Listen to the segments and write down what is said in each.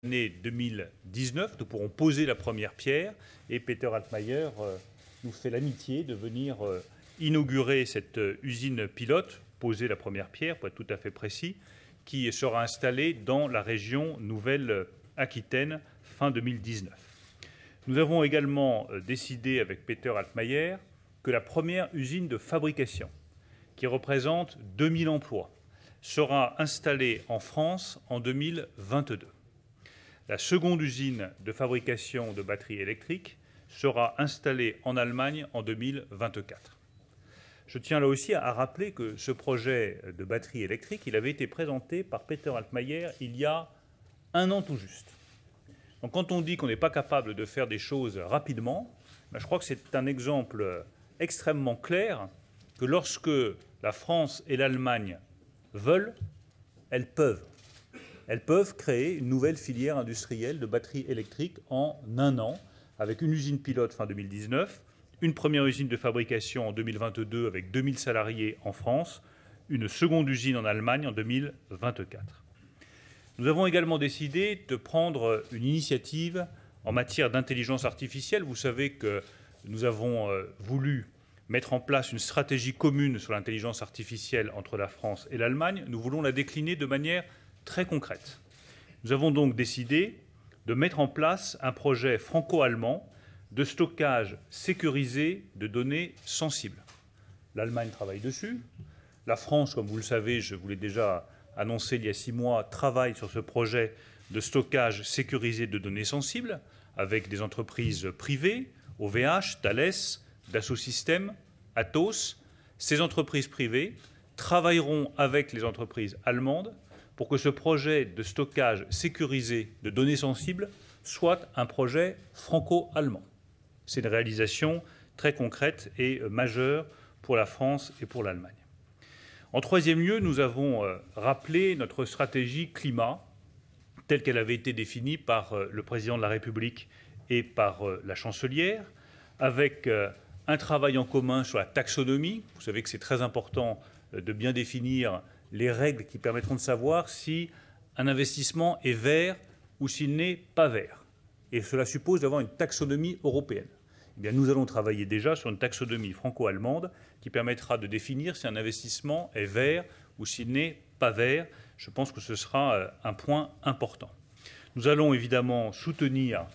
L'année 2019, nous pourrons poser la première pierre et Peter Altmaier nous fait l'amitié de venir inaugurer cette usine pilote, poser la première pierre pour être tout à fait précis, qui sera installée dans la région Nouvelle-Aquitaine fin 2019. Nous avons également décidé avec Peter Altmaier que la première usine de fabrication, qui représente 2000 emplois, sera installée en France en 2022. La seconde usine de fabrication de batteries électriques sera installée en Allemagne en 2024. Je tiens là aussi à rappeler que ce projet de batterie électrique, il avait été présenté par Peter Altmaier il y a un an tout juste. Donc quand on dit qu'on n'est pas capable de faire des choses rapidement, je crois que c'est un exemple extrêmement clair que lorsque la France et l'Allemagne veulent, elles peuvent. Elles peuvent créer une nouvelle filière industrielle de batteries électriques en un an, avec une usine pilote fin 2019, une première usine de fabrication en 2022 avec 2000 salariés en France, une seconde usine en Allemagne en 2024. Nous avons également décidé de prendre une initiative en matière d'intelligence artificielle. Vous savez que nous avons voulu mettre en place une stratégie commune sur l'intelligence artificielle entre la France et l'Allemagne. Nous voulons la décliner de manière très concrète. Nous avons donc décidé de mettre en place un projet franco-allemand de stockage sécurisé de données sensibles. L'Allemagne travaille dessus. La France, comme vous le savez, je vous l'ai déjà annoncé il y a 6 mois, travaille sur ce projet de stockage sécurisé de données sensibles avec des entreprises privées, OVH, Thales, Dassault Systèmes, Atos. Ces entreprises privées travailleront avec les entreprises allemandes pour que ce projet de stockage sécurisé de données sensibles soit un projet franco-allemand. C'est une réalisation très concrète et majeure pour la France et pour l'Allemagne. En troisième lieu, nous avons rappelé notre stratégie climat telle qu'elle avait été définie par le président de la République et par la chancelière, avec un travail en commun sur la taxonomie. Vous savez que c'est très important de bien définir les règles qui permettront de savoir si un investissement est vert ou s'il n'est pas vert. Et cela suppose d'avoir une taxonomie européenne. Eh bien, nous allons travailler déjà sur une taxonomie franco-allemande qui permettra de définir si un investissement est vert ou s'il n'est pas vert. Je pense que ce sera un point important. Nous allons évidemment soutenir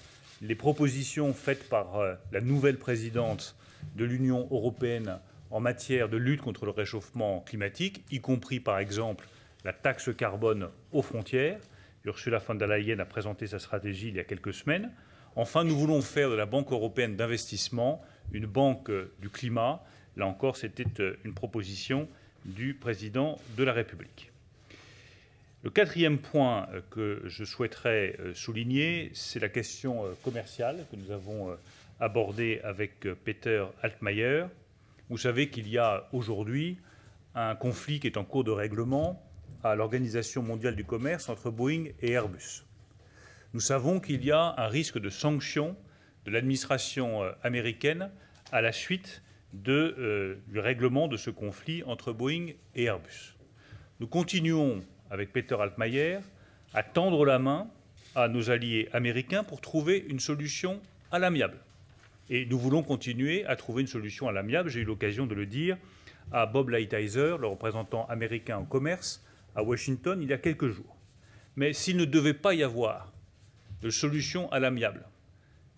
les propositions faites par la nouvelle présidente de l'Union européenne en matière de lutte contre le réchauffement climatique, y compris par exemple la taxe carbone aux frontières. Ursula von der Leyen a présenté sa stratégie il y a quelques semaines. Enfin, nous voulons faire de la Banque européenne d'investissement une banque du climat. Là encore, c'était une proposition du président de la République. Le quatrième point que je souhaiterais souligner, c'est la question commerciale que nous avons abordée avec Peter Altmaier. Vous savez qu'il y a aujourd'hui un conflit qui est en cours de règlement à l'Organisation mondiale du commerce entre Boeing et Airbus. Nous savons qu'il y a un risque de sanction de l'administration américaine à la suite du règlement de ce conflit entre Boeing et Airbus. Nous continuons, avec Peter Altmaier, à tendre la main à nos alliés américains pour trouver une solution à l'amiable. Et nous voulons continuer à trouver une solution à l'amiable. J'ai eu l'occasion de le dire à Bob Lighthizer, le représentant américain au commerce, à Washington, il y a quelques jours. Mais s'il ne devait pas y avoir de solution à l'amiable,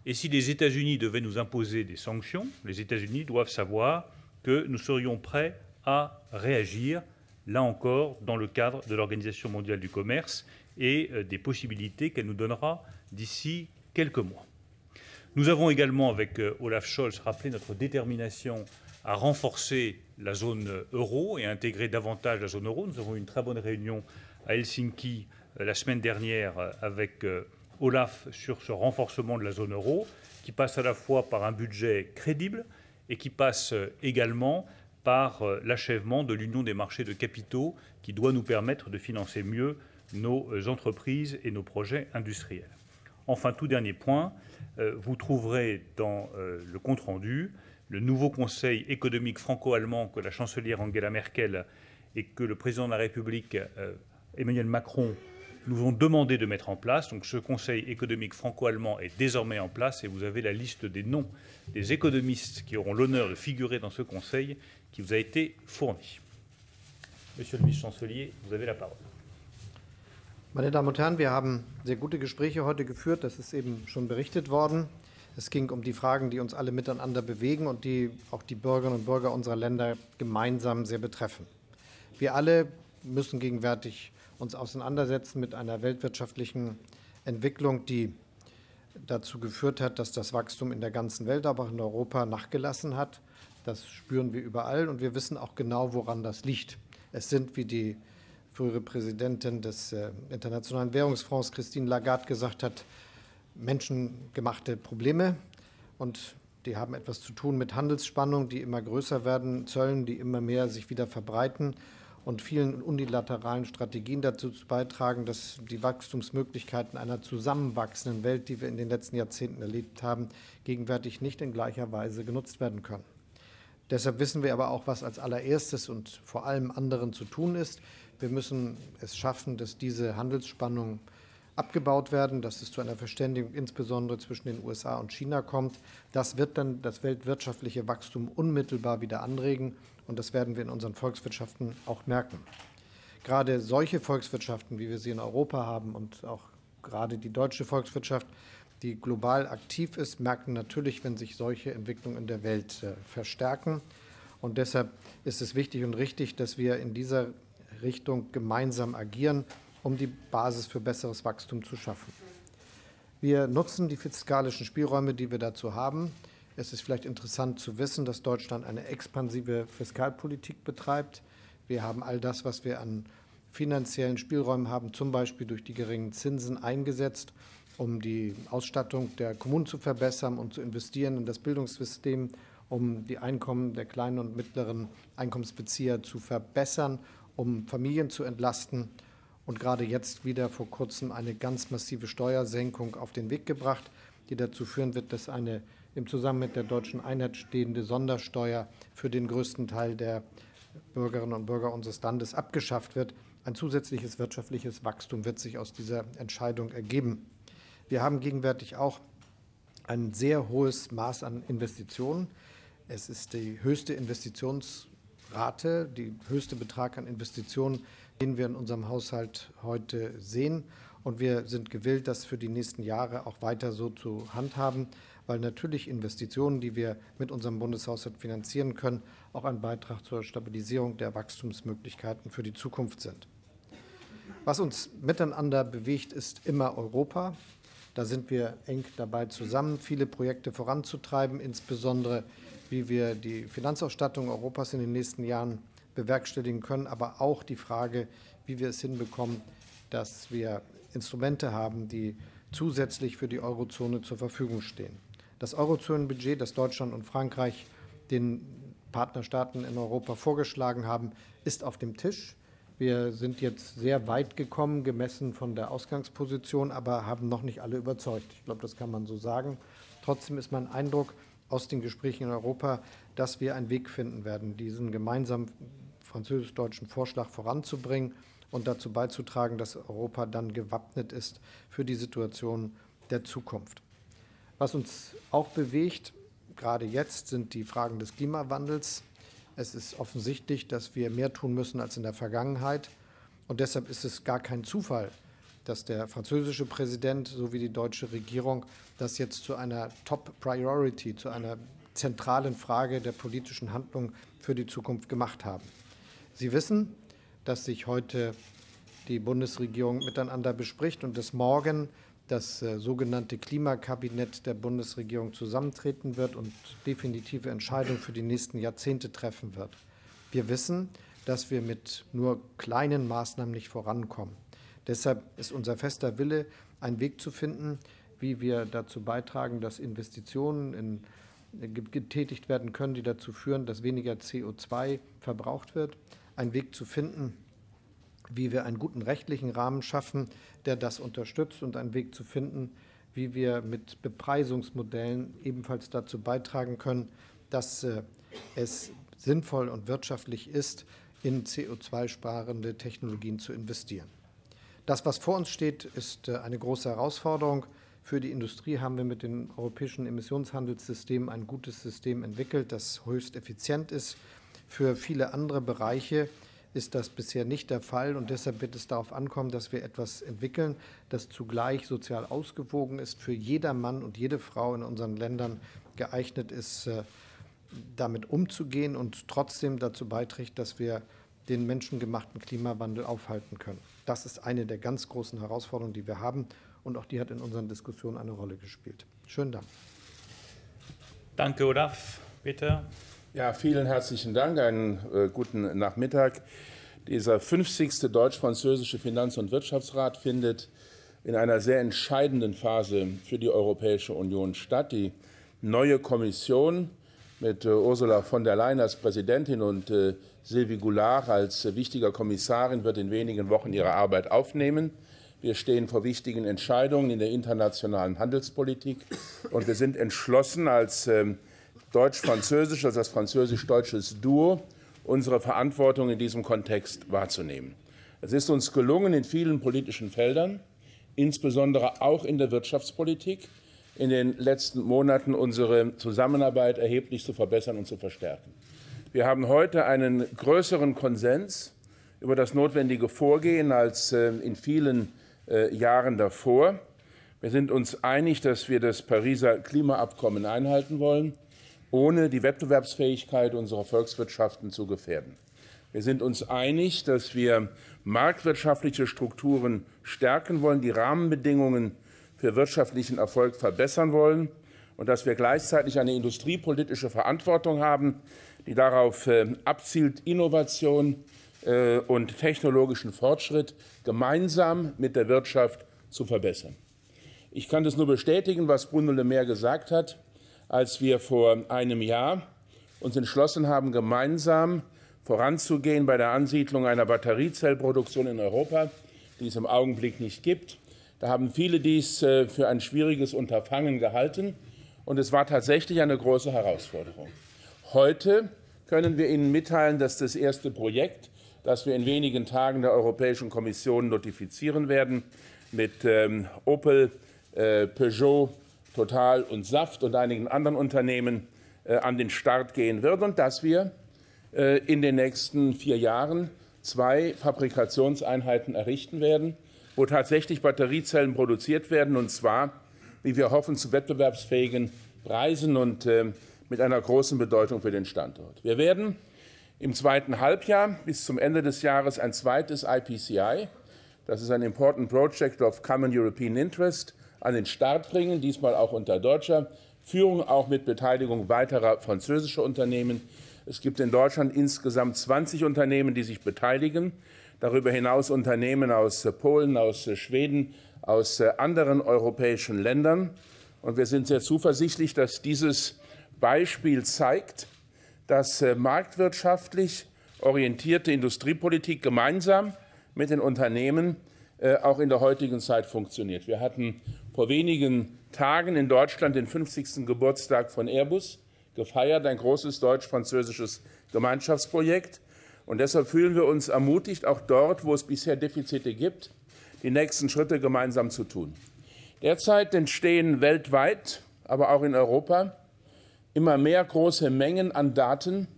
et si les États-Unis devaient nous imposer des sanctions, les États-Unis doivent savoir que nous serions prêts à réagir, là encore, dans le cadre de l'Organisation mondiale du commerce et des possibilités qu'elle nous donnera d'ici quelques mois. Nous avons également, avec Olaf Scholz, rappelé notre détermination à renforcer la zone euro et à intégrer davantage la zone euro. Nous avons eu une très bonne réunion à Helsinki la semaine dernière avec Olaf sur ce renforcement de la zone euro, qui passe à la fois par un budget crédible et qui passe également par l'achèvement de l'union des marchés de capitaux, qui doit nous permettre de financer mieux nos entreprises et nos projets industriels. Enfin, tout dernier point, vous trouverez dans le compte-rendu le nouveau Conseil économique franco-allemand que la chancelière Angela Merkel et que le président de la République Emmanuel Macron nous ont demandé de mettre en place. Donc ce Conseil économique franco-allemand est désormais en place et vous avez la liste des noms des économistes qui auront l'honneur de figurer dans ce Conseil qui vous a été fournie. Monsieur le Vice-Chancelier, vous avez la parole. Meine Damen und Herren, wir haben sehr gute Gespräche heute geführt. Das ist eben schon berichtet worden. Es ging um die Fragen, die uns alle miteinander bewegen und die auch die Bürgerinnen und Bürger unserer Länder gemeinsam sehr betreffen. Wir alle müssen gegenwärtig uns auseinandersetzen mit einer weltwirtschaftlichen Entwicklung, die dazu geführt hat, dass das Wachstum in der ganzen Welt, aber auch in Europa nachgelassen hat. Das spüren wir überall und wir wissen auch genau, woran das liegt. Es sind, wie die frühere Präsidentin des Internationalen Währungsfonds, Christine Lagarde, gesagt hat, menschengemachte Probleme. Und die haben etwas zu tun mit Handelsspannungen, die immer größer werden, Zöllen, die immer mehr sich wieder verbreiten und vielen unilateralen Strategien dazu beitragen, dass die Wachstumsmöglichkeiten einer zusammenwachsenden Welt, die wir in den letzten Jahrzehnten erlebt haben, gegenwärtig nicht in gleicher Weise genutzt werden können. Deshalb wissen wir aber auch, was als allererstes und vor allem anderen zu tun ist. Wir müssen es schaffen, dass diese Handelsspannungen abgebaut werden, dass es zu einer Verständigung insbesondere zwischen den USA und China kommt. Das wird dann das weltwirtschaftliche Wachstum unmittelbar wieder anregen und das werden wir in unseren Volkswirtschaften auch merken. Gerade solche Volkswirtschaften, wie wir sie in Europa haben und auch gerade die deutsche Volkswirtschaft, die global aktiv ist, merken natürlich, wenn sich solche Entwicklungen in der Welt verstärken. Und deshalb ist es wichtig und richtig, dass wir in dieser Richtung gemeinsam agieren, um die Basis für besseres Wachstum zu schaffen. Wir nutzen die fiskalischen Spielräume, die wir dazu haben. Es ist vielleicht interessant zu wissen, dass Deutschland eine expansive Fiskalpolitik betreibt. Wir haben all das, was wir an finanziellen Spielräumen haben, zum Beispiel durch die geringen Zinsen eingesetzt, um die Ausstattung der Kommunen zu verbessern und zu investieren in das Bildungssystem, um die Einkommen der kleinen und mittleren Einkommensbezieher zu verbessern, um Familien zu entlasten und gerade jetzt wieder vor kurzem eine ganz massive Steuersenkung auf den Weg gebracht, die dazu führen wird, dass eine im Zusammenhang mit der deutschen Einheit stehende Sondersteuer für den größten Teil der Bürgerinnen und Bürger unseres Landes abgeschafft wird. Ein zusätzliches wirtschaftliches Wachstum wird sich aus dieser Entscheidung ergeben. Wir haben gegenwärtig auch ein sehr hohes Maß an Investitionen. Es ist die höchste Investitionsrate, die höchste Betrag an Investitionen, den wir in unserem Haushalt heute sehen. Und wir sind gewillt, das für die nächsten Jahre auch weiter so zu handhaben, weil natürlich Investitionen, die wir mit unserem Bundeshaushalt finanzieren können, auch ein Beitrag zur Stabilisierung der Wachstumsmöglichkeiten für die Zukunft sind. Was uns miteinander bewegt, ist immer Europa. Da sind wir eng dabei zusammen, viele Projekte voranzutreiben, insbesondere wie wir die Finanzausstattung Europas in den nächsten Jahren bewerkstelligen können, aber auch die Frage, wie wir es hinbekommen, dass wir Instrumente haben, die zusätzlich für die Eurozone zur Verfügung stehen. Das Eurozonenbudget, das Deutschland und Frankreich den Partnerstaaten in Europa vorgeschlagen haben, ist auf dem Tisch. Wir sind jetzt sehr weit gekommen, gemessen von der Ausgangsposition, aber haben noch nicht alle überzeugt. Ich glaube, das kann man so sagen. Trotzdem ist mein Eindruck aus den Gesprächen in Europa, dass wir einen Weg finden werden, diesen gemeinsamen französisch-deutschen Vorschlag voranzubringen und dazu beizutragen, dass Europa dann gewappnet ist für die Situation der Zukunft. Was uns auch bewegt, gerade jetzt, sind die Fragen des Klimawandels. Es ist offensichtlich, dass wir mehr tun müssen als in der Vergangenheit. Und deshalb ist es gar kein Zufall, dass der französische Präsident sowie die deutsche Regierung das jetzt zu einer Top-Priority, zu einer zentralen Frage der politischen Handlung für die Zukunft gemacht haben. Sie wissen, dass sich heute die Bundesregierung miteinander bespricht und dass morgen das sogenannte Klimakabinett der Bundesregierung zusammentreten wird und definitive Entscheidungen für die nächsten Jahrzehnte treffen wird. Wir wissen, dass wir mit nur kleinen Maßnahmen nicht vorankommen. Deshalb ist unser fester Wille, einen Weg zu finden, wie wir dazu beitragen, dass Investitionen getätigt werden können, die dazu führen, dass weniger CO2 verbraucht wird. Einen Weg zu finden, wie wir einen guten rechtlichen Rahmen schaffen, der das unterstützt, und einen Weg zu finden, wie wir mit Bepreisungsmodellen ebenfalls dazu beitragen können, dass es sinnvoll und wirtschaftlich ist, in CO2-sparende Technologien zu investieren. Das, was vor uns steht, ist eine große Herausforderung. Für die Industrie haben wir mit dem europäischen Emissionshandelssystem ein gutes System entwickelt, das höchst effizient ist. Für viele andere Bereiche ist das bisher nicht der Fall. Und deshalb wird es darauf ankommen, dass wir etwas entwickeln, das zugleich sozial ausgewogen ist, für jeder Mann und jede Frau in unseren Ländern geeignet ist, damit umzugehen und trotzdem dazu beiträgt, dass wir den menschengemachten Klimawandel aufhalten können. Das ist eine der ganz großen Herausforderungen, die wir haben. Und auch die hat in unseren Diskussionen eine Rolle gespielt. Schönen Dank. Danke, Olaf. Bitte. Ja, vielen herzlichen Dank. Einen guten Nachmittag. Dieser 50. deutsch-französische Finanz- und Wirtschaftsrat findet in einer sehr entscheidenden Phase für die Europäische Union statt. Die neue Kommission mit Ursula von der Leyen als Präsidentin und Sylvie Goulard als wichtiger Kommissarin wird in wenigen Wochen ihre Arbeit aufnehmen. Wir stehen vor wichtigen Entscheidungen in der internationalen Handelspolitik und wir sind entschlossen, als deutsch-französisch, also als französisch-deutsches Duo, unsere Verantwortung in diesem Kontext wahrzunehmen. Es ist uns gelungen, in vielen politischen Feldern, insbesondere auch in der Wirtschaftspolitik, in den letzten Monaten unsere Zusammenarbeit erheblich zu verbessern und zu verstärken. Wir haben heute einen größeren Konsens über das notwendige Vorgehen als in vielen Jahren davor. Wir sind uns einig, dass wir das Pariser Klimaabkommen einhalten wollen, ohne die Wettbewerbsfähigkeit unserer Volkswirtschaften zu gefährden. Wir sind uns einig, dass wir marktwirtschaftliche Strukturen stärken wollen, die Rahmenbedingungen für wirtschaftlichen Erfolg verbessern wollen und dass wir gleichzeitig eine industriepolitische Verantwortung haben, die darauf abzielt, Innovation und technologischen Fortschritt gemeinsam mit der Wirtschaft zu verbessern. Ich kann das nur bestätigen, was Bruno Le Maire gesagt hat, als wir vor einem Jahr uns entschlossen haben, gemeinsam voranzugehen bei der Ansiedlung einer Batteriezellproduktion in Europa, die es im Augenblick nicht gibt. Da haben viele dies für ein schwieriges Unterfangen gehalten, und es war tatsächlich eine große Herausforderung. Heute können wir Ihnen mitteilen, dass das erste Projekt, das wir in wenigen Tagen der Europäischen Kommission notifizieren werden, mit Opel, Peugeot, Total und Saft und einigen anderen Unternehmen an den Start gehen wird und dass wir in den nächsten 4 Jahren 2 Fabrikationseinheiten errichten werden, wo tatsächlich Batteriezellen produziert werden, und zwar, wie wir hoffen, zu wettbewerbsfähigen Preisen und mit einer großen Bedeutung für den Standort. Wir werden im zweiten Halbjahr bis zum Ende des Jahres ein zweites IPCEI, das ist ein Important Project of Common European Interest, an den Start bringen, diesmal auch unter deutscher Führung, auch mit Beteiligung weiterer französischer Unternehmen. Es gibt in Deutschland insgesamt 20 Unternehmen, die sich beteiligen, darüber hinaus Unternehmen aus Polen, aus Schweden, aus anderen europäischen Ländern. Und wir sind sehr zuversichtlich, dass dieses Beispiel zeigt, dass marktwirtschaftlich orientierte Industriepolitik gemeinsam mit den Unternehmen auch in der heutigen Zeit funktioniert. Wir hatten vor wenigen Tagen in Deutschland den 50. Geburtstag von Airbus gefeiert, ein großes deutsch-französisches Gemeinschaftsprojekt. Und deshalb fühlen wir uns ermutigt, auch dort, wo es bisher Defizite gibt, die nächsten Schritte gemeinsam zu tun. Derzeit entstehen weltweit, aber auch in Europa, immer mehr große Mengen an Daten,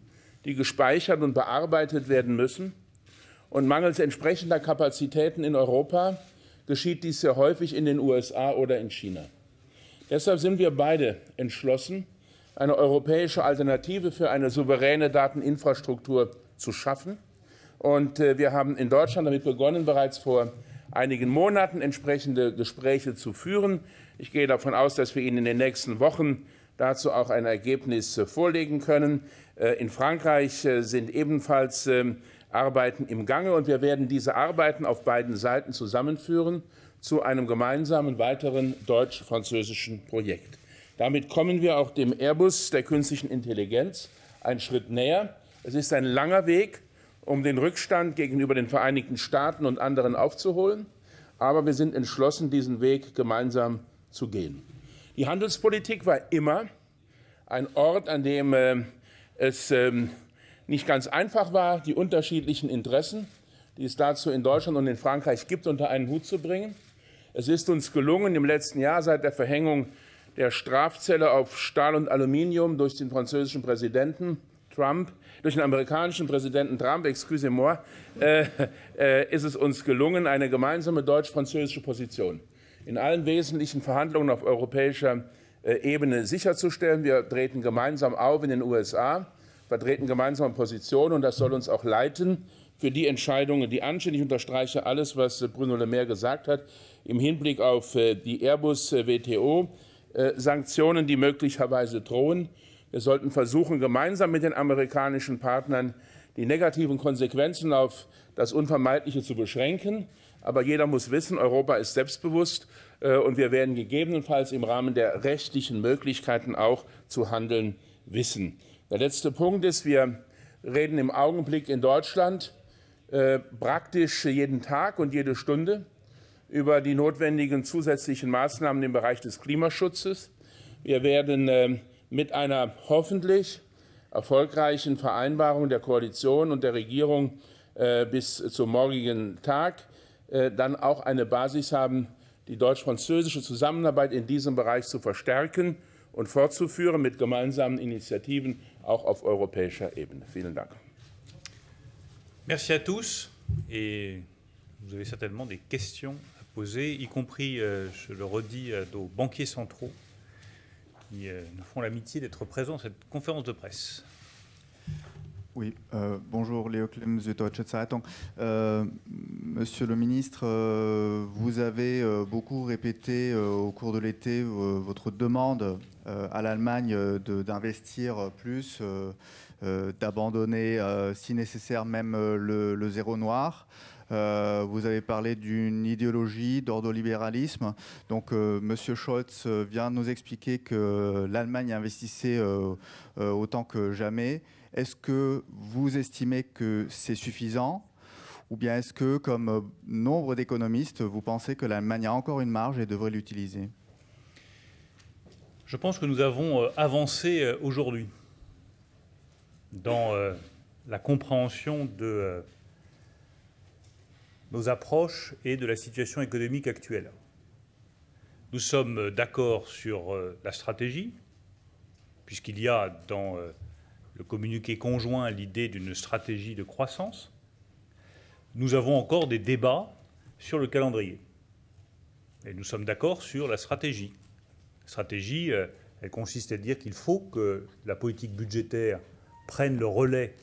die gespeichert und bearbeitet werden müssen. Und mangels entsprechender Kapazitäten in Europa geschieht dies sehr häufig in den USA oder in China. Deshalb sind wir beide entschlossen, eine europäische Alternative für eine souveräne Dateninfrastruktur zu schaffen. Und wir haben in Deutschland damit begonnen, bereits vor einigen Monaten entsprechende Gespräche zu führen. Ich gehe davon aus, dass wir Ihnen in den nächsten Wochen dazu auch ein Ergebnis vorlegen können. In Frankreich sind ebenfalls Arbeiten im Gange, und wir werden diese Arbeiten auf beiden Seiten zusammenführen zu einem gemeinsamen weiteren deutsch-französischen Projekt. Damit kommen wir auch dem Airbus der künstlichen Intelligenz einen Schritt näher. Es ist ein langer Weg, um den Rückstand gegenüber den Vereinigten Staaten und anderen aufzuholen, aber wir sind entschlossen, diesen Weg gemeinsam zu gehen. Die Handelspolitik war immer ein Ort, an dem es nicht ganz einfach war, die unterschiedlichen Interessen die es dazu in Deutschland und in Frankreich gibt, unter einen Hut zu bringen. Es ist uns gelungen, im letzten Jahr seit der Verhängung der Strafzölle auf Stahl und Aluminium durch den französischen Präsidenten Trump, durch den amerikanischen Präsidenten Trump, excusez-moi, ist es uns gelungen, eine gemeinsame deutsch-französische Position in allen wesentlichen Verhandlungen auf europäischer Ebene sicherzustellen. Wir treten gemeinsam auf in den USA, vertreten gemeinsame Positionen, und das soll uns auch leiten für die Entscheidungen, die anstehen. Ich unterstreiche alles, was Bruno Le Maire gesagt hat, im Hinblick auf die Airbus-WTO-Sanktionen, die möglicherweise drohen. Wir sollten versuchen, gemeinsam mit den amerikanischen Partnern die negativen Konsequenzen auf das Unvermeidliche zu beschränken. Aber jeder muss wissen, Europa ist selbstbewusst, und wir werden gegebenenfalls im Rahmen der rechtlichen Möglichkeiten auch zu handeln wissen. Der letzte Punkt ist, wir reden im Augenblick in Deutschland praktisch jeden Tag und jede Stunde über die notwendigen zusätzlichen Maßnahmen im Bereich des Klimaschutzes. Wir werden mit einer hoffentlich erfolgreichen Vereinbarung der Koalition und der Regierung bis zum morgigen Tag dann auch eine Basis haben, die deutsch-französische Zusammenarbeit in diesem Bereich zu verstärken und fortzuführen mit gemeinsamen Initiativen auch auf europäischer Ebene. Vielen Dank. Merci à tous. Et vous avez certainement des questions à poser, y compris, je le redis, à nos banquiers centraux qui nous font l'amitié d'être présents à cette conférence de presse. Oui, bonjour, Léo Klems de Deutsche Zeitung. Monsieur le ministre, vous avez beaucoup répété au cours de l'été votre demande à l'Allemagne d'investir plus, d'abandonner, si nécessaire, même le zéro noir. Vous avez parlé d'une idéologie d'ordolibéralisme. Donc, Monsieur Scholz vient de nous expliquer que l'Allemagne investissait autant que jamais. Est-ce que vous estimez que c'est suffisant, ou bien est-ce que, comme nombre d'économistes, vous pensez que l'Allemagne a encore une marge et devrait l'utiliser? Je pense que nous avons avancé aujourd'hui dans la compréhension de nos approches et de la situation économique actuelle. Nous sommes d'accord sur la stratégie, puisqu'il y a dans le communiqué conjoint l'idée d'une stratégie de croissance. Nous avons encore des débats sur le calendrier. Et nous sommes d'accord sur la stratégie. La stratégie, elle consiste à dire qu'il faut que la politique budgétaire prenne le relais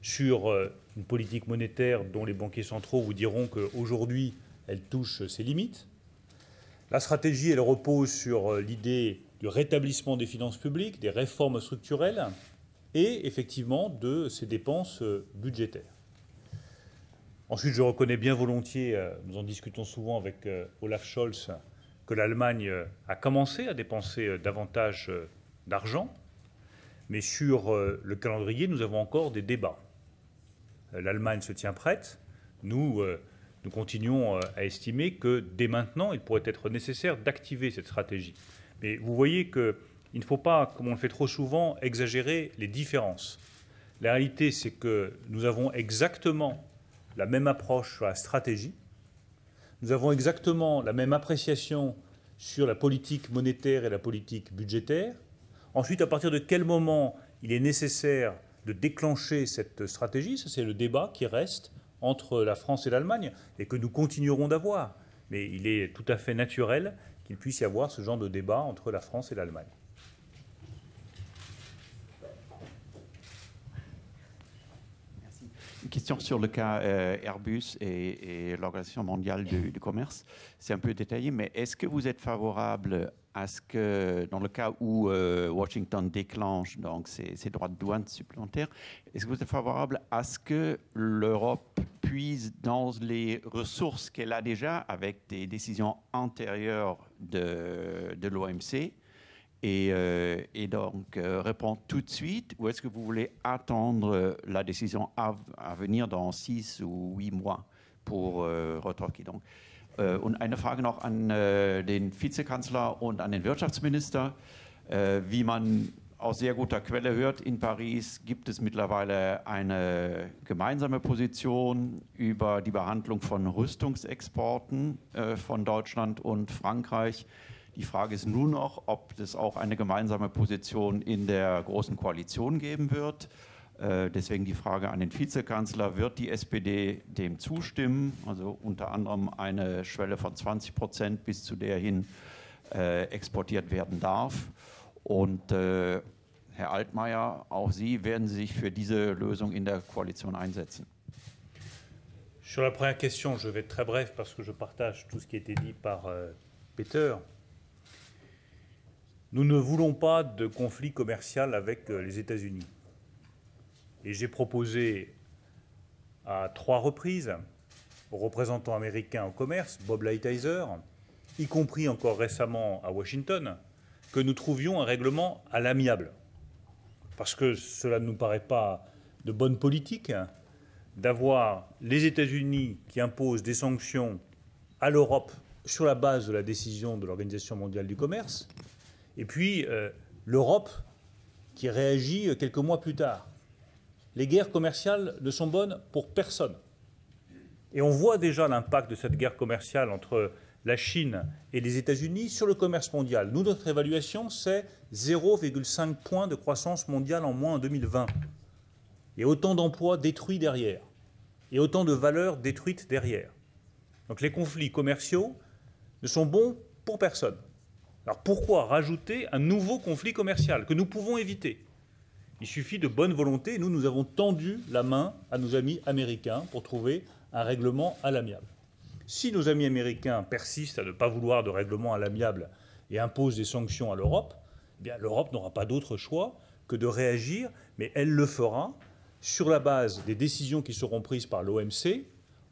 sur une politique monétaire dont les banquiers centraux vous diront qu'aujourd'hui, elle touche ses limites. La stratégie, elle repose sur l'idée du rétablissement des finances publiques, des réformes structurelles et effectivement de ces dépenses budgétaires. Ensuite, je reconnais bien volontiers, nous en discutons souvent avec Olaf Scholz, que l'Allemagne a commencé à dépenser davantage d'argent, mais sur le calendrier, nous avons encore des débats. L'Allemagne se tient prête. Nous continuons à estimer que dès maintenant, il pourrait être nécessaire d'activer cette stratégie. Mais vous voyez qu'il ne faut pas, comme on le fait trop souvent, exagérer les différences. La réalité, c'est que nous avons exactement la même approche sur la stratégie. Nous avons exactement la même appréciation sur la politique monétaire et la politique budgétaire. Ensuite, à partir de quel moment il est nécessaire de déclencher cette stratégie, ça c'est le débat qui reste entre la France et l'Allemagne et que nous continuerons d'avoir. Mais il est tout à fait naturel qu'il puisse y avoir ce genre de débat entre la France et l'Allemagne. Une question sur le cas Airbus et l'Organisation mondiale du commerce. C'est un peu détaillé, mais est-ce que vous êtes favorable à ce que, dans le cas où Washington déclenche donc ces droits de douane supplémentaires, est-ce que vous êtes favorable à ce que l'Europe puise dans les ressources qu'elle a déjà avec des décisions antérieures de l'OMC et donc répondre tout de suite, ou est-ce que vous voulez attendre la décision à venir dans 6 ou 8 mois pour retorquer donc? Und eine Frage noch an den Vizekanzler und an den Wirtschaftsminister, wie man aus sehr guter Quelle hört, in Paris gibt es mittlerweile eine gemeinsame Position über die Behandlung von Rüstungsexporten von Deutschland und Frankreich. Die Frage ist nun noch, ob es auch eine gemeinsame Position in der Großen Koalition geben wird. Deswegen die Frage an den Vizekanzler, wird die SPD dem zustimmen? Also unter anderem eine Schwelle von 20%, bis zu der hin exportiert werden darf. Und Herr Altmaier, auch Sie, werden Sie sich für diese Lösung in der Koalition einsetzen? Sur la première question, je vais être très bref parce que je partage tout ce qui a été dit par Peter. Nous ne voulons pas de conflit commercial avec les États-Unis. Et j'ai proposé à 3 reprises aux représentants américains au commerce, Bob Lighthizer, y compris encore récemment à Washington, que nous trouvions un règlement à l'amiable. Parce que cela ne nous paraît pas de bonne politique d'avoir les États-Unis qui imposent des sanctions à l'Europe sur la base de la décision de l'Organisation mondiale du commerce, et puis l'Europe qui réagit quelques mois plus tard. Les guerres commerciales ne sont bonnes pour personne. Et on voit déjà l'impact de cette guerre commerciale entre la Chine et les États-Unis sur le commerce mondial. Nous, notre évaluation, c'est 0,5 points de croissance mondiale en moins en 2020. Et autant d'emplois détruits derrière. Et autant de valeurs détruites derrière. Donc les conflits commerciaux ne sont bons pour personne. Alors pourquoi rajouter un nouveau conflit commercial que nous pouvons éviter? Il suffit de bonne volonté. Nous avons tendu la main à nos amis américains pour trouver un règlement à l'amiable. Si nos amis américains persistent à ne pas vouloir de règlement à l'amiable et imposent des sanctions à l'Europe, eh bien l'Europe n'aura pas d'autre choix que de réagir, mais elle le fera sur la base des décisions qui seront prises par l'OMC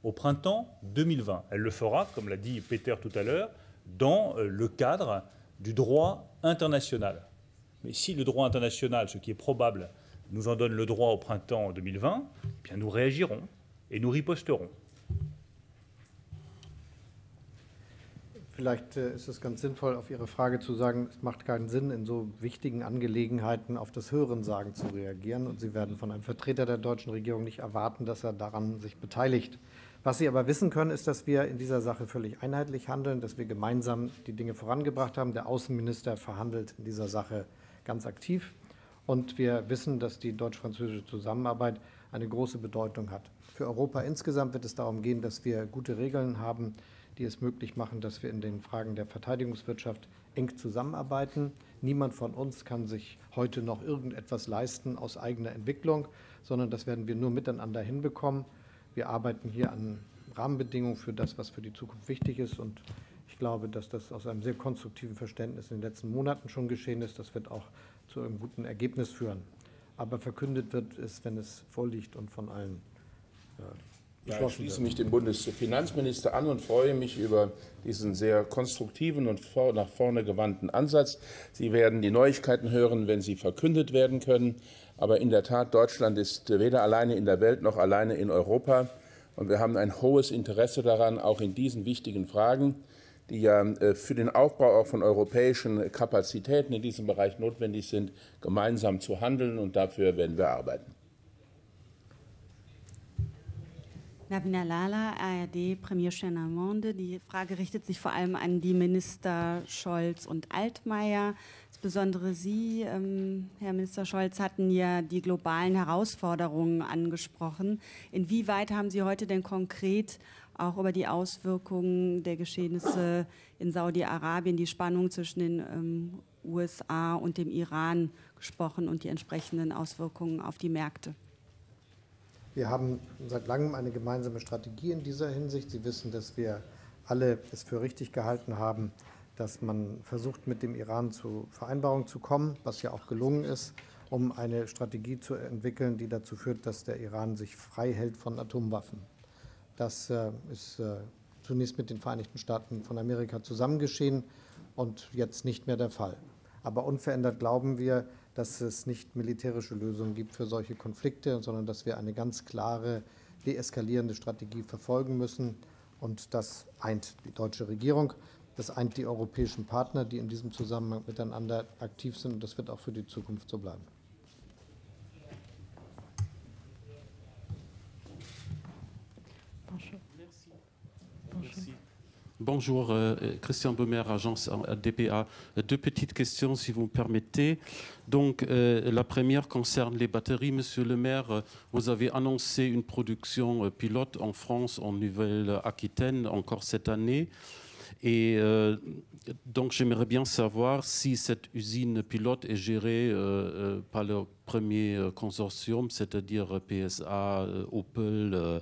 au printemps 2020. Elle le fera, comme l'a dit Peter tout à l'heure, dans le cadre du droit international. Mais si le droit international, ce qui est probable, nous en donne le droit au printemps 2020, eh bien nous réagirons et nous riposterons. Vielleicht ist es ganz sinnvoll, auf Ihre Frage zu sagen, es macht keinen Sinn, in so wichtigen Angelegenheiten auf das Hörensagen zu reagieren. Und Sie werden von einem Vertreter der deutschen Regierung nicht erwarten, dass er daran sich beteiligt. Was Sie aber wissen können, ist, dass wir in dieser Sache völlig einheitlich handeln, dass wir gemeinsam die Dinge vorangebracht haben. Der Außenminister verhandelt in dieser Sache ganz aktiv. Und wir wissen, dass die deutsch-französische Zusammenarbeit eine große Bedeutung hat. Für Europa insgesamt wird es darum gehen, dass wir gute Regeln haben, die es möglich machen, dass wir in den Fragen der Verteidigungswirtschaft eng zusammenarbeiten. Niemand von uns kann sich heute noch irgendetwas leisten aus eigener Entwicklung, sondern das werden wir nur miteinander hinbekommen. Wir arbeiten hier an Rahmenbedingungen für das, was für die Zukunft wichtig ist. Und ich glaube, dass das aus einem sehr konstruktiven Verständnis in den letzten Monaten schon geschehen ist. Das wird auch zu einem guten Ergebnis führen. Aber verkündet wird es, wenn es vorliegt und von allen Ja, ich schließe mich dem Bundesfinanzminister an und freue mich über diesen sehr konstruktiven und nach vorne gewandten Ansatz. Sie werden die Neuigkeiten hören, wenn sie verkündet werden können. Aber in der Tat, Deutschland ist weder alleine in der Welt noch alleine in Europa. Und wir haben ein hohes Interesse daran, auch in diesen wichtigen Fragen, die ja für den Aufbau auch von europäischen Kapazitäten in diesem Bereich notwendig sind, gemeinsam zu handeln. Und dafür werden wir arbeiten. Navina Lala, ARD, Premierstern am Monde. Die Frage richtet sich vor allem an die Minister Scholz und Altmaier. Insbesondere Sie, Herr Minister Scholz, hatten ja die globalen Herausforderungen angesprochen. Inwieweit haben Sie heute denn konkret auch über die Auswirkungen der Geschehnisse in Saudi-Arabien, die Spannung zwischen den USA und dem Iran gesprochen und die entsprechenden Auswirkungen auf die Märkte? Wir haben seit langem eine gemeinsame Strategie in dieser Hinsicht. Sie wissen, dass wir alle es für richtig gehalten haben, dass man versucht, mit dem Iran zu Vereinbarungen zu kommen, was ja auch gelungen ist, um eine Strategie zu entwickeln, die dazu führt, dass der Iran sich frei hält von Atomwaffen. Das ist zunächst mit den Vereinigten Staaten von Amerika zusammen geschehen und jetzt nicht mehr der Fall. Aber unverändert glauben wir, dass es nicht militärische Lösungen gibt für solche Konflikte, sondern dass wir eine ganz klare deeskalierende Strategie verfolgen müssen. Und das eint die deutsche Regierung. Das eint die europäischen Partner, die in diesem Zusammenhang miteinander aktiv sind. Und das wird auch für die Zukunft so bleiben. Bonjour, Christian Baumer, agence DPA. Deux petites questions, si vous me permettez. Donc, la première concerne les batteries. Monsieur le maire, vous avez annoncé une production pilote en France, en Nouvelle-Aquitaine, encore cette année. Et donc, j'aimerais bien savoir si cette usine pilote est gérée par le premier consortium, c'est-à-dire PSA, Opel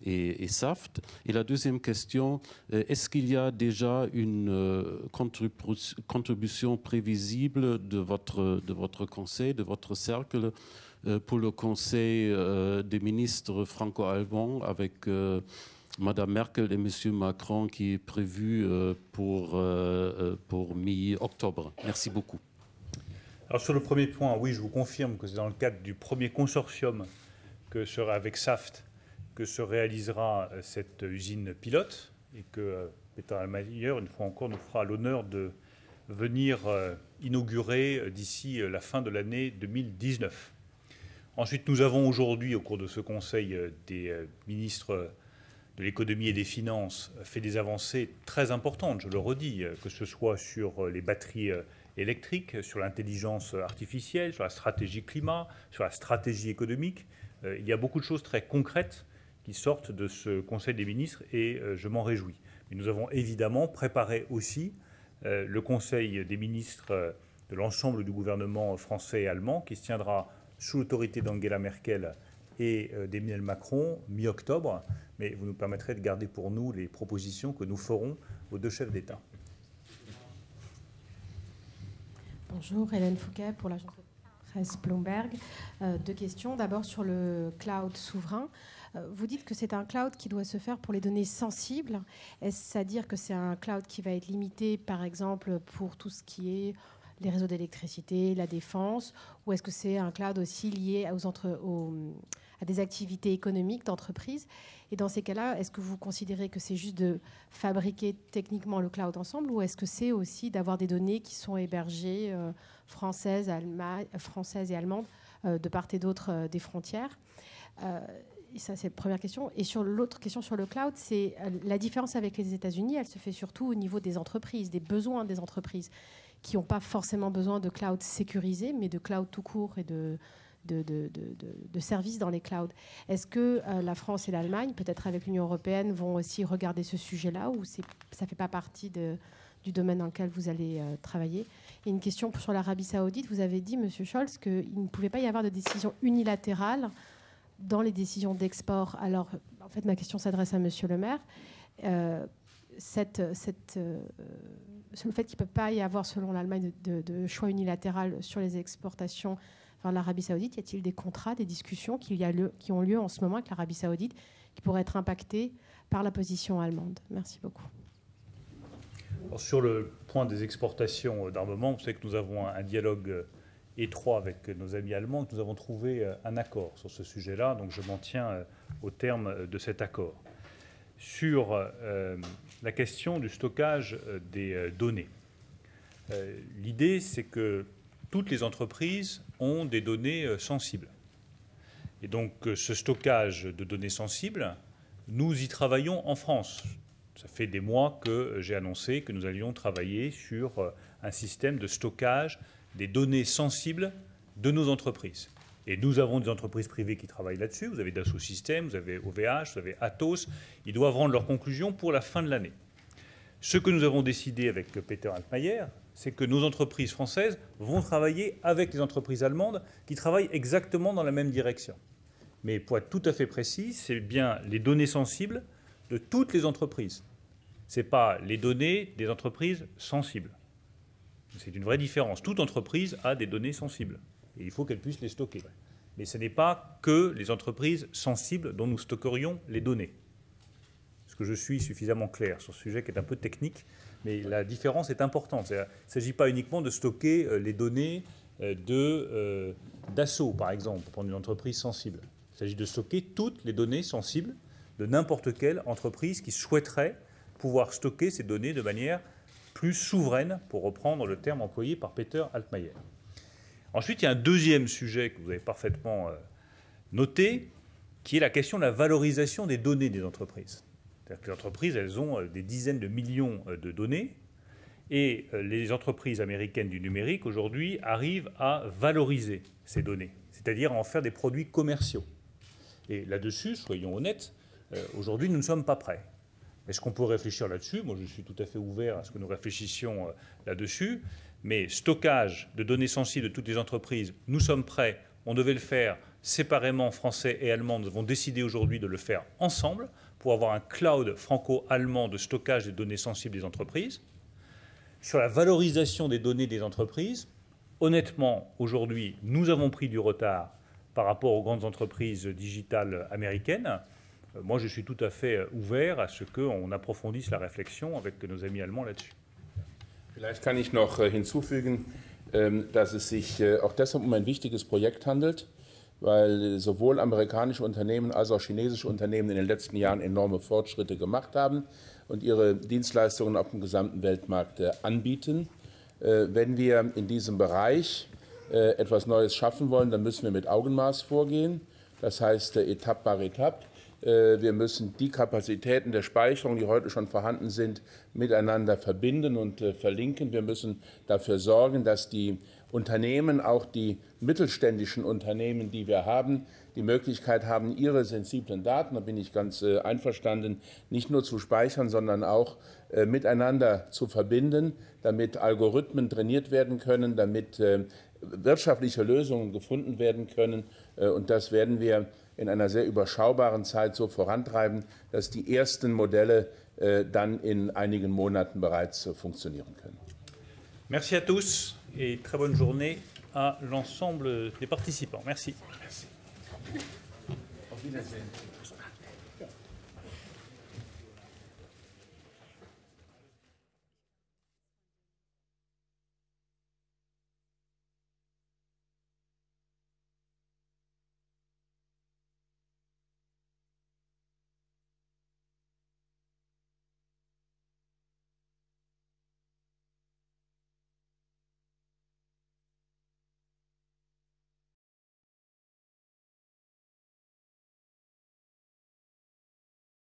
et Saft. Et la deuxième question, est-ce qu'il y a déjà une contribution prévisible de votre conseil, de votre cercle, pour le conseil des ministres franco-allemands avec Madame Merkel et Monsieur Macron qui est prévu pour mi-octobre? Merci beaucoup. Alors sur le premier point, oui, je vous confirme que c'est dans le cadre du premier consortium que sera avec Saft que se réalisera cette usine pilote et que Peter Altmaier, une fois encore, nous fera l'honneur de venir inaugurer d'ici la fin de l'année 2019. Ensuite, nous avons aujourd'hui, au cours de ce Conseil des ministres de l'économie et des finances, fait des avancées très importantes, je le redis, que ce soit sur les batteries électriques, sur l'intelligence artificielle, sur la stratégie climat, sur la stratégie économique. Il y a beaucoup de choses très concrètes qui sortent de ce Conseil des ministres et je m'en réjouis. Mais nous avons évidemment préparé aussi le Conseil des ministres de l'ensemble du gouvernement français et allemand qui se tiendra sous l'autorité d'Angela Merkel et d'Emmanuel Macron mi-octobre. Mais vous nous permettrez de garder pour nous les propositions que nous ferons aux deux chefs d'État. Bonjour, Hélène Fouquet pour l'agence de presse Bloomberg. Deux questions. D'abord sur le cloud souverain. Vous dites que c'est un cloud qui doit se faire pour les données sensibles. Est-ce à dire que c'est un cloud qui va être limité, par exemple, pour tout ce qui est les réseaux d'électricité, la défense, ou est-ce que c'est un cloud aussi lié à des activités économiques d'entreprise? Et dans ces cas-là, est-ce que vous considérez que c'est juste de fabriquer techniquement le cloud ensemble, ou est-ce que c'est aussi d'avoir des données qui sont hébergées françaises et allemandes de part et d'autre des frontières? Et ça, c'est la première question. Et sur l'autre question sur le cloud, c'est la différence avec les États-Unis, elle se fait surtout au niveau des entreprises, des besoins des entreprises, qui n'ont pas forcément besoin de cloud sécurisé, mais de cloud tout court et de services dans les clouds. Est-ce que la France et l'Allemagne, peut-être avec l'Union européenne, vont aussi regarder ce sujet-là, ou ça ne fait pas partie du domaine dans lequel vous allez travailler? Et une question sur l'Arabie saoudite. Vous avez dit, M. Scholz, qu'il ne pouvait pas y avoir de décision unilatérale dans les décisions d'export. Alors, en fait, ma question s'adresse à Monsieur le maire. Le fait qu'il ne peut pas y avoir, selon l'Allemagne, de choix unilatéral sur les exportations vers l'Arabie saoudite, y a-t-il des contrats, des discussions qui ont lieu en ce moment avec l'Arabie saoudite qui pourraient être impactées par la position allemande? Merci beaucoup. Alors, sur le point des exportations d'armement, vous savez que nous avons un dialogue étroit avec nos amis allemands, que nous avons trouvé un accord sur ce sujet-là, donc je m'en tiens au terme de cet accord. Sur la question du stockage des données, l'idée c'est que toutes les entreprises ont des données sensibles. Et donc ce stockage de données sensibles, nous y travaillons en France. Ça fait des mois que j'ai annoncé que nous allions travailler sur un système de stockage des données sensibles de nos entreprises. Et nous avons des entreprises privées qui travaillent là-dessus. Vous avez Dassault Systèmes, vous avez OVH, vous avez Atos. Ils doivent rendre leurs conclusions pour la fin de l'année. Ce que nous avons décidé avec Peter Altmaier, c'est que nos entreprises françaises vont travailler avec les entreprises allemandes qui travaillent exactement dans la même direction. Mais pour être tout à fait précis, c'est bien les données sensibles de toutes les entreprises. Ce n'est pas les données des entreprises sensibles. C'est une vraie différence. Toute entreprise a des données sensibles et il faut qu'elle puisse les stocker. Mais ce n'est pas que les entreprises sensibles dont nous stockerions les données. Est-ce que je suis suffisamment clair sur ce sujet qui est un peu technique, mais la différence est importante. Il ne s'agit pas uniquement de stocker les données d'Assaut, par exemple, pour prendre une entreprise sensible. Il s'agit de stocker toutes les données sensibles de n'importe quelle entreprise qui souhaiterait pouvoir stocker ces données de manière plus souveraine, pour reprendre le terme employé par Peter Altmaier. Ensuite, il y a un deuxième sujet que vous avez parfaitement noté, qui est la question de la valorisation des données des entreprises. C'est-à-dire que les entreprises, elles ont des dizaines de millions de données, et les entreprises américaines du numérique, aujourd'hui, arrivent à valoriser ces données, c'est-à-dire à en faire des produits commerciaux. Et là-dessus, soyons honnêtes, aujourd'hui, nous ne sommes pas prêts. Est-ce qu'on peut réfléchir là-dessus? Moi, je suis tout à fait ouvert à ce que nous réfléchissions là-dessus. Mais stockage de données sensibles de toutes les entreprises, nous sommes prêts. On devait le faire séparément, français et allemand. Nous avons décidé aujourd'hui de le faire ensemble pour avoir un cloud franco-allemand de stockage des données sensibles des entreprises. Sur la valorisation des données des entreprises, honnêtement, aujourd'hui, nous avons pris du retard par rapport aux grandes entreprises digitales américaines. Moi, je suis tout à fait ouvert à ce qu'on approfondisse la réflexion avec nos amis allemands là-dessus. Vielleicht kann ich noch hinzufügen, dass es sich auch deshalb um ein wichtiges Projekt handelt, weil sowohl amerikanische Unternehmen als auch chinesische Unternehmen in den letzten Jahren enorme Fortschritte gemacht haben und ihre Dienstleistungen auf dem gesamten Weltmarkt anbieten. Wenn wir in diesem Bereich etwas Neues schaffen wollen, dann müssen wir mit Augenmaß vorgehen. Das heißt, Etappe par Etappe. Wir müssen die Kapazitäten der Speicherung, die heute schon vorhanden sind, miteinander verbinden und verlinken. Wir müssen dafür sorgen, dass die Unternehmen, auch die mittelständischen Unternehmen, die wir haben, die Möglichkeit haben, ihre sensiblen Daten, da bin ich ganz einverstanden, nicht nur zu speichern, sondern auch miteinander zu verbinden, damit Algorithmen trainiert werden können, damit wirtschaftliche Lösungen gefunden werden können. Und das werden wir in einer sehr überschaubaren Zeit so vorantreiben, dass die ersten Modelle dann in einigen Monaten bereits funktionieren können. Merci à tous et très bonne journée à l'ensemble des participants. Merci. Auf Wiedersehen.